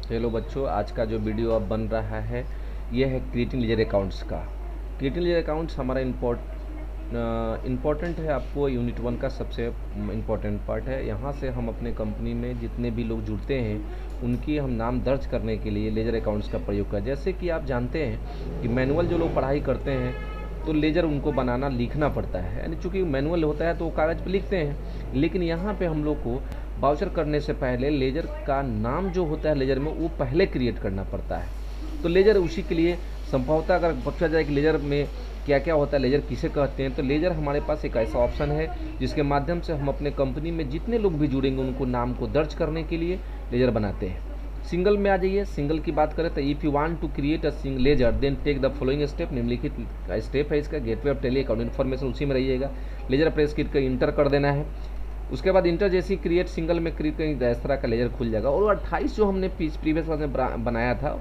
Hello बच्चों, आज का जो वीडियो अब बन रहा है ये है क्रिएटिंग लीजर अकाउंट्स का। क्रिएटिंग लीजर अकाउंट्स हमारा इम्पोर्टेंट है, आपको यूनिट 1 का सबसे इम्पोर्टेंट पार्ट है। यहाँ से हम अपने कंपनी में जितने भी लोग जुड़ते हैं उनकी हम नाम दर्ज करने के लिए लेजर अकाउंट्स का प्रयोग करें। जैसे कि आप जानते हैं कि मैनुअल जो लोग पढ़ाई करते हैं तो लेजर उनको बनाना लिखना पड़ता है, यानी चूँकि मैनुअल होता है तो वो कागज़ पर लिखते हैं। लेकिन यहाँ पे हम लोग को वाउचर करने से पहले लेजर का नाम जो होता है लेजर में वो पहले क्रिएट करना पड़ता है। तो लेजर उसी के लिए संभवतः अगर पूछा जाए कि लेजर में क्या क्या होता है, लेजर किसे कहते हैं, तो लेजर हमारे पास एक ऐसा ऑप्शन है जिसके माध्यम से हम अपने कंपनी में जितने लोग भी जुड़ेंगे उनको नाम को दर्ज करने के लिए लेजर बनाते हैं। सिंगल में आ जाइए। सिंगल की बात करें तो if you want to create a single ledger then take the following step. निम्नलिखित स्टेप है इसका। Gateway of Tally account information उसी में रहिएगा। लेजर प्रेस किट का इंटर कर देना है। उसके बाद इंटर जैसी क्रिएट सिंगल में क्रिएट करेंगे इस तरह का लेजर खुल जाएगा। और 28 जो हमने प्रीवियस क्लास में बनाया था,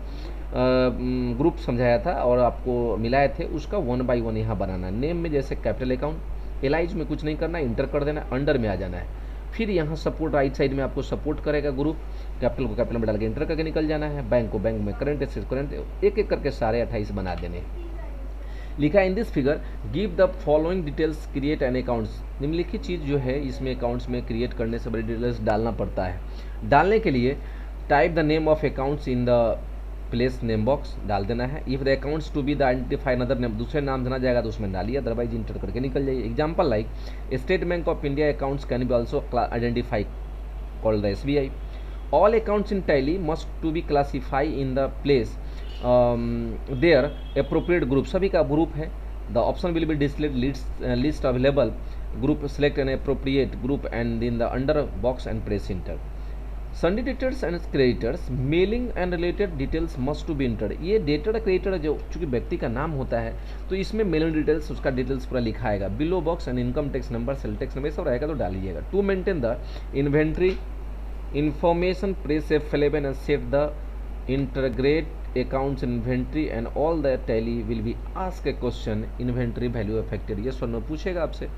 ग्रुप समझाया था और आपको मिलाए थे, उसका 1 बाई 1 यहाँ बनाना है। नेम में जैसे कैपिटल अकाउंट, एलाइज में कुछ नहीं करना, इंटर कर देना, अंडर में आ जाना है। फिर यहाँ सपोर्ट राइट साइड में आपको सपोर्ट करेगा ग्रुप, कैपिटल को कैपिटल में डाल के इंटर करके निकल जाना है। बैंक को बैंक में, करंट एसेट्स करंट, एक एक करके सारे 28 बना देने। लिखा in this figure give the following details create an accounts. निम्नलिखित चीज़ जो है इसमें अकाउंट्स में क्रिएट करने से बड़ी डिटेल्स डालना पड़ता है। डालने के लिए type the name of accounts in the place name box डाल देना है। If the accounts to be the identify another name, दूसरे नाम देना जाएगा तो उसमें डालिए, अदरवाइज इंटर करके निकल जाइए। Example like state bank of India accounts can be also identify called the SBI। All accounts in Tally must to be classify in the place there appropriate group, सभी का ग्रुप है। The option will be displayed list available group, select an appropriate group and in the under box and press enter. Sundry debtors and creditors mailing and related details must to be entered. ये debtor creditor जो चूँकि व्यक्ति का नाम होता है तो इसमें मेलिंग डिटेल्स, उसका डिटेल्स पूरा लिखा आएगा। Below box and income tax number, sale tax number, सब रहेगा तो डालिएगा। To maintain the inventory information press F11 and set the integrate accounts inventory and all the tally will be ask a question inventory value affected, yes or no पूछेगा आपसे।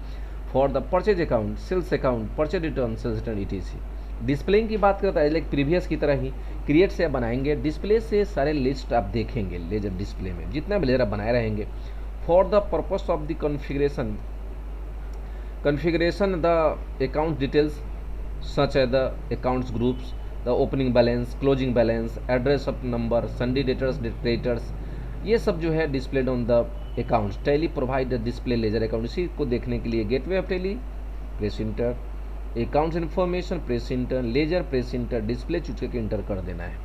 for the purchase account, sales account, purchase return, sales return etc। Displaying की बात करता है like previous की तरह ही create से बनाएंगे, डिस्प्ले से सारे लिस्ट आप देखेंगे लेजर डिस्प्ले में जितना भी लेजर आप बनाए रहेंगे। For the purpose of the configuration the account details such as the accounts groups, the opening balance, closing balance, address of number, sundry debtors, creditors, ये सब जो है displayed on the accounts। Tally provide display ledger account, इसी को देखने के लिए gateway of Tally press enter, accounts information press enter, ledger press enter, display choose करके इंटर कर देना है।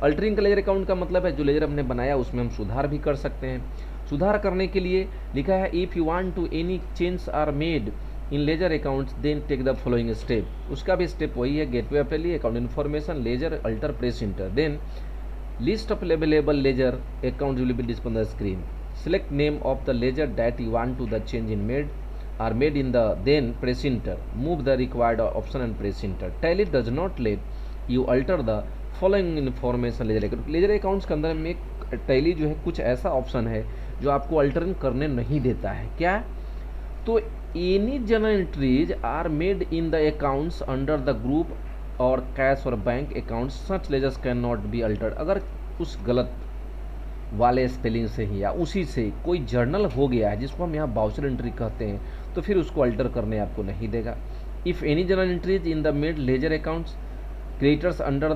अल्टरिंग का लेजर अकाउंट का मतलब है जो लेजर हमने बनाया उसमें हम सुधार भी कर सकते हैं। सुधार करने के लिए लिखा है if you want to any change are made in ledger accounts then take the following step. उसका भी स्टेप वही है, gateway of Tally, account information, ledger, alter, press enter. Then list of available ledger account will be display on the screen. Select name of the ledger that you want to the change in made are made in the, then press enter, move the required option and press inter. Tally does not let you alter the following information ledger account. Ledger accounts के अंदर में tally जो है कुछ ऐसा option है जो आपको अल्टर करने नहीं देता है। क्या? तो any general entries are made in the accounts under the group और कैश और bank accounts such ledgers can not be altered. अगर उस गलत वाले स्पेलिंग से ही या उसी से कोई जर्नल हो गया है जिसको हम यहाँ बाउचर एंट्री कहते हैं तो फिर उसको अल्टर करने आपको नहीं देगा। If any general entries in the made ledger accounts creditors under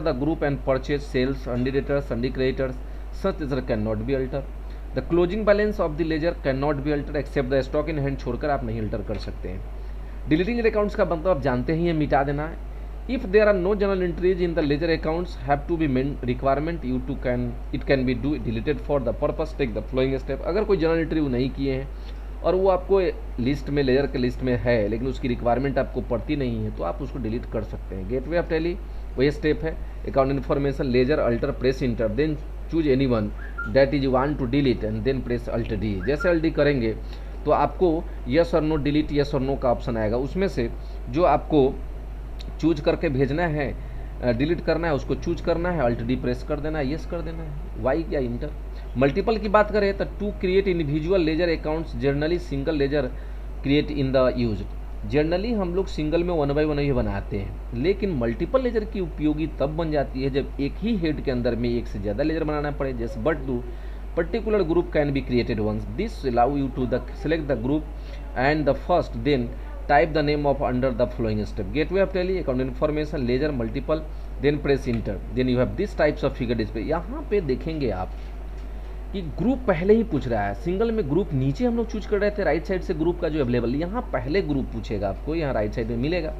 the group and purchase sales अंडी डेटर्स अंडी creditors such ledger can not be alter. The closing balance of the ledger can not be alter except the stock in hand, छोड़कर आप नहीं alter कर सकते हैं। Deleting accounts का मतलब आप जानते ही हैं, मिटा देना है। If there are no general entries in the ledger accounts have to be main requirement you to can it can be do deleted for the purpose take the following step. अगर कोई जनरल एंट्री वो नहीं किए हैं और वो आपको list में लेजर के लिस्ट में है लेकिन उसकी रिक्वायरमेंट आपको पड़ती नहीं है तो आप उसको डिलीट कर सकते हैं। गेटवे ऑफ टैली वही स्टेप है, account information, ledger, alter, press enter, then choose any one that is want to delete and then press alt D. जैसे अल्ट डी करेंगे तो आपको यस और नो डिलीट यस और नो का option आएगा, उसमें से जो आपको चूज करके भेजना है, डिलीट करना है, उसको चूज करना है, अल्ट डी प्रेस कर देना है, यस कर देना है, वाई या इंटर। मल्टीपल की बात करें तो to create individual ledger accounts generally single ledger create in the use. Generally हम लोग सिंगल में 1 बाय 1 ही बनाते हैं, लेकिन मल्टीपल लेजर की उपयोगी तब बन जाती है जब एक ही हेड के अंदर में एक से ज़्यादा लेजर बनाना पड़े। जैसे बट दो particular group can be created once. This allow you to select the group and the first, then type the name of under the following step: gateway of tally, account information, ledger, multiple, then press enter, then you have this types of figure display। यहाँ पे देखेंगे आप कि group पहले ही पूछ रहा है। Single में ग्रुप नीचे हम लोग चूज कर रहे थे राइट साइड से ग्रुप का जो अवेलेबल, यहाँ पहले ग्रुप पूछेगा आपको, यहाँ राइट साइड में मिलेगा।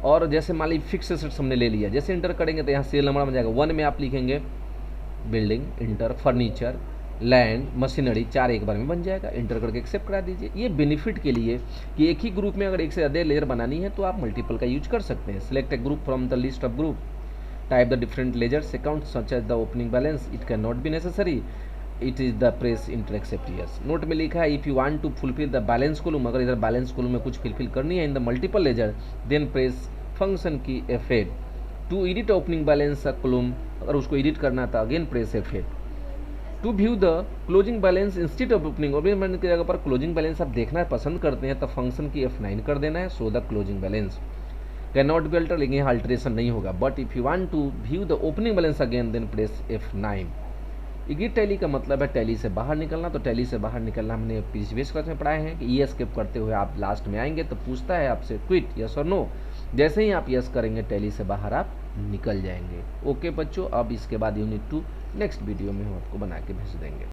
और जैसे मान लीजिए फिक्स एसेट्स हमने ले लिया, जैसे इंटर करेंगे तो यहाँ सीरियल नंबर बन जाएगा। 1 में आप लिखेंगे building, inter, furniture, land, machinery, 4 एक बार में बन जाएगा। इंटर करके एक्सेप्ट करा दीजिए। ये बेनिफिट के लिए कि एक ही ग्रुप में अगर एक से ज़्यादा लेयर बनानी है तो आप मल्टीपल का यूज कर सकते हैं। Select a group from the list of group, type the different ledgers account such as the opening balance, it can not be necessary, it is the press enter accept yes. Note में लिखा है if you want to fulfil the balance column, अगर इधर balance column में कुछ fulfil करनी है in the multiple ledger, then press function key F8 to edit opening balance column, अगर उसको एडिट करना था again press F8 to view the closing balance instead of opening. Opening balance की जगह पर क्लोजिंग बैलेंस आप देखना पसंद करते हैं तो फंक्शन की F9 कर देना है, so the closing balance can not be alter, लेकिन यहाँ अल्टरेशन नहीं होगा। But if you want to view the opening balance again then press F9। Exit Tally का मतलब है टैली से बाहर निकलना। तो टैली से बाहर निकलना हमने प्रीवियस क्लास में पढ़ाए हैं कि एस्केप करते हुए आप लास्ट में आएंगे तो पूछता है आपसे क्विट यस और नो। जैसे ही आप यस करेंगे टैली से बाहर आप निकल जाएंगे। ओके बच्चों, अब इसके बाद यूनिट 2 नेक्स्ट वीडियो में हम आपको बना के भेज देंगे।